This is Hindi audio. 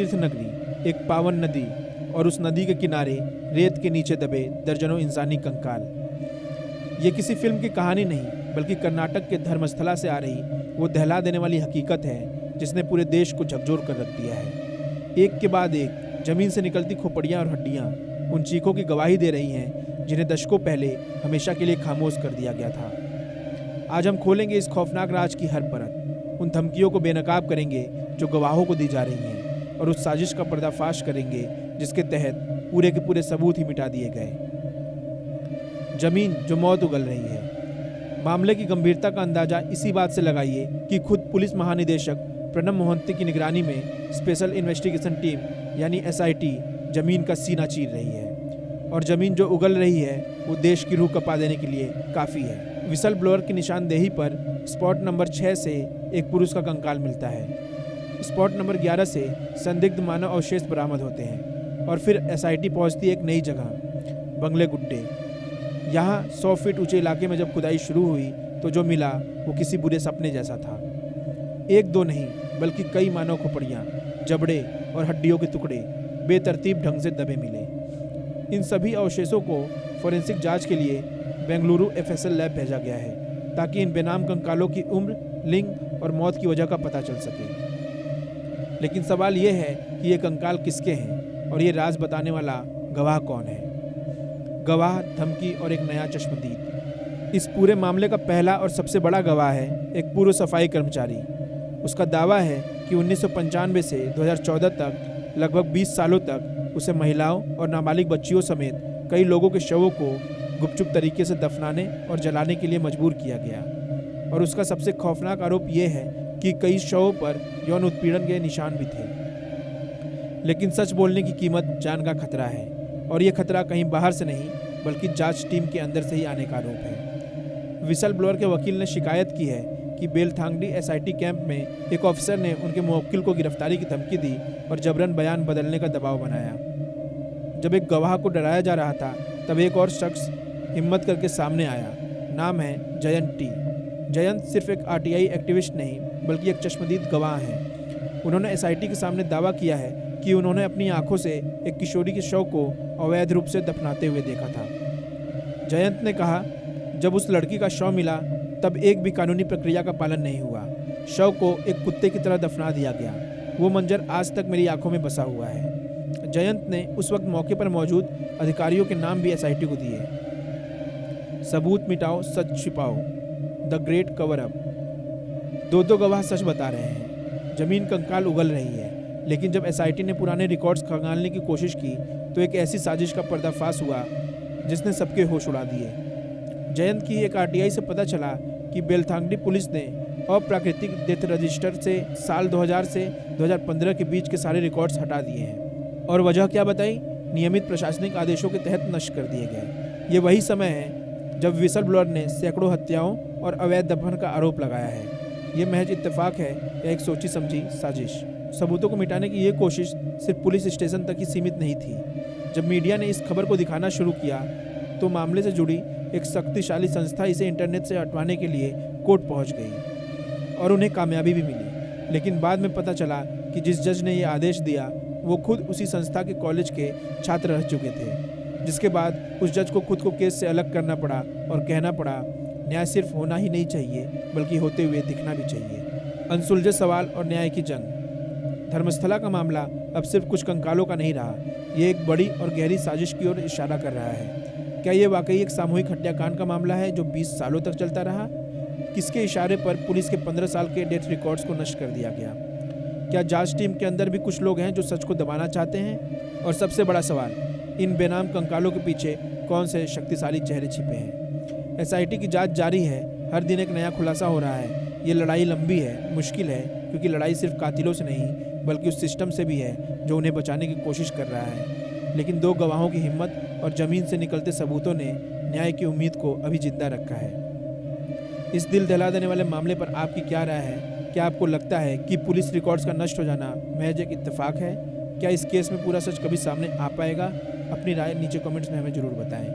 तीर्थ नगरी, एक पावन नदी और उस नदी के किनारे रेत के नीचे दबे दर्जनों इंसानी कंकाल। ये किसी फिल्म की कहानी नहीं, बल्कि कर्नाटक के धर्मस्थला से आ रही वो दहला देने वाली हकीकत है जिसने पूरे देश को झकझोर कर रख दिया है। एक के बाद एक जमीन से निकलती खोपड़ियाँ और हड्डियाँ उन चीखों की गवाही दे रही हैं जिन्हें दशकों पहले हमेशा के लिए खामोश कर दिया गया था। आज हम खोलेंगे इस खौफनाक राज की हर परत, उन धमकियों को बेनकाब करेंगे जो गवाहों को दी जा रही हैं, और उस साजिश का पर्दाफाश करेंगे जिसके तहत पूरे के पूरे सबूत ही मिटा दिए गए। जमीन जो मौत उगल रही है। मामले की गंभीरता का अंदाजा इसी बात से लगाइए कि खुद पुलिस महानिदेशक प्रणब मोहंती की निगरानी में स्पेशल इन्वेस्टिगेशन टीम यानी SIT जमीन का सीना चीर रही है, और जमीन जो उगल रही है वो देश की रूह कपा देने के लिए काफ़ी है। विसल ब्लोअर की निशानदेही पर स्पॉट नंबर 6 से एक पुरुष का कंकाल मिलता है। स्पॉट नंबर 11 से संदिग्ध मानव अवशेष बरामद होते हैं, और फिर SIT पहुंचती है एक नई जगह, बंगले गुड्डे। यहाँ 100 फीट ऊंचे इलाके में जब खुदाई शुरू हुई तो जो मिला वो किसी बुरे सपने जैसा था। एक दो नहीं बल्कि कई मानव खोपड़ियाँ, जबड़े और हड्डियों के टुकड़े बेतरतीब ढंग से दबे मिले। इन सभी अवशेषों को फोरेंसिक जांच के लिए बेंगलुरु FSL लैब भेजा गया है ताकि इन बेनाम कंकालों की उम्र, लिंग और मौत की वजह का पता चल सके। लेकिन सवाल ये है कि ये कंकाल किसके हैं और ये राज बताने वाला गवाह कौन है। गवाह, धमकी और एक नया चश्मदीद। इस पूरे मामले का पहला और सबसे बड़ा गवाह है एक पूर्व सफाई कर्मचारी। उसका दावा है कि 1995 से 2014 तक लगभग 20 सालों तक उसे महिलाओं और नाबालिग बच्चियों समेत कई लोगों के शवों को गुपचुप तरीके से दफनाने और जलाने के लिए मजबूर किया गया। और उसका सबसे खौफनाक आरोप यह है कि कई शवों पर यौन उत्पीड़न के निशान भी थे। लेकिन सच बोलने की कीमत जान का खतरा है, और यह खतरा कहीं बाहर से नहीं बल्कि जांच टीम के अंदर से ही आने का आरोप है। विसल ब्लोअर के वकील ने शिकायत की है कि बेलथांगडी SIT कैंप में एक ऑफिसर ने उनके मुवक्किल को गिरफ्तारी की धमकी दी और जबरन बयान बदलने का दबाव बनाया। जब एक गवाह को डराया जा रहा था तब एक और शख्स हिम्मत करके सामने आया। नाम है जयंत T। जयंत सिर्फ एक RTI एक्टिविस्ट नहीं बल्कि एक चश्मदीद गवाह हैं। उन्होंने SIT के सामने दावा किया है कि उन्होंने अपनी आंखों से एक किशोरी के शव को अवैध रूप से दफनाते हुए देखा था। जयंत ने कहा, जब उस लड़की का शव मिला तब एक भी कानूनी प्रक्रिया का पालन नहीं हुआ। शव को एक कुत्ते की तरह दफना दिया गया। वो मंजर आज तक मेरी आंखों में बसा हुआ है। जयंत ने उस वक्त मौके पर मौजूद अधिकारियों के नाम भी SIT को दिए। सबूत मिटाओ, सच छिपाओ, द ग्रेट कवर अप। दो गवाह सच बता रहे हैं। जमीन कंकाल उगल रही है। लेकिन जब SIT ने पुराने रिकॉर्ड्स खंगालने की कोशिश की तो एक ऐसी साजिश का पर्दाफाश हुआ जिसने सबके होश उड़ा दिए। जयंत की एक RTI से पता चला कि बेलथांगडी पुलिस ने अप्राकृतिक डेथ रजिस्टर से साल 2000 से 2015 के बीच के सारे रिकॉर्ड्स हटा दिए हैं। और वजह क्या बताई? नियमित प्रशासनिक आदेशों के तहत नष्ट कर दिए गए। ये वही समय है जब विसल ब्लोअर ने सैकड़ों हत्याओं और अवैध दफन का आरोप लगाया है। ये महज इत्तेफाक है या एक सोची समझी साजिश? सबूतों को मिटाने की ये कोशिश सिर्फ पुलिस स्टेशन तक ही सीमित नहीं थी। जब मीडिया ने इस खबर को दिखाना शुरू किया तो मामले से जुड़ी एक शक्तिशाली संस्था इसे इंटरनेट से हटवाने के लिए कोर्ट पहुंच गई, और उन्हें कामयाबी भी मिली। लेकिन बाद में पता चला कि जिस जज ने ये आदेश दिया वो खुद उसी संस्था के कॉलेज के छात्र रह चुके थे। जिसके बाद उस जज को खुद को केस से अलग करना पड़ा और कहना पड़ा, न्याय सिर्फ होना ही नहीं चाहिए बल्कि होते हुए दिखना भी चाहिए। अनसुलझे सवाल और न्याय की जंग। धर्मस्थला का मामला अब सिर्फ कुछ कंकालों का नहीं रहा, ये एक बड़ी और गहरी साजिश की ओर इशारा कर रहा है। क्या ये वाकई एक सामूहिक हत्याकांड का मामला है जो 20 सालों तक चलता रहा? किसके इशारे पर पुलिस के 15 साल के डेथ रिकॉर्ड्स को नष्ट कर दिया गया? क्या जांच टीम के अंदर भी कुछ लोग हैं जो सच को दबाना चाहते हैं? और सबसे बड़ा सवाल, इन बेनाम कंकालों के पीछे कौन से शक्तिशाली चेहरे छिपे हैं? SIT की जांच जारी है, हर दिन एक नया खुलासा हो रहा है। ये लड़ाई लंबी है, मुश्किल है, क्योंकि लड़ाई सिर्फ कातिलों से नहीं बल्कि उस सिस्टम से भी है जो उन्हें बचाने की कोशिश कर रहा है। लेकिन दो गवाहों की हिम्मत और जमीन से निकलते सबूतों ने न्याय की उम्मीद को अभी जिंदा रखा है। इस दिल दहला देने वाले मामले पर आपकी क्या राय है? क्या आपको लगता है कि पुलिस रिकॉर्ड्स का नष्ट हो जाना महज एक इत्तेफाक है? क्या इस केस में पूरा सच कभी सामने आ पाएगा? अपनी राय नीचे कमेंट्स में हमें ज़रूर बताएं।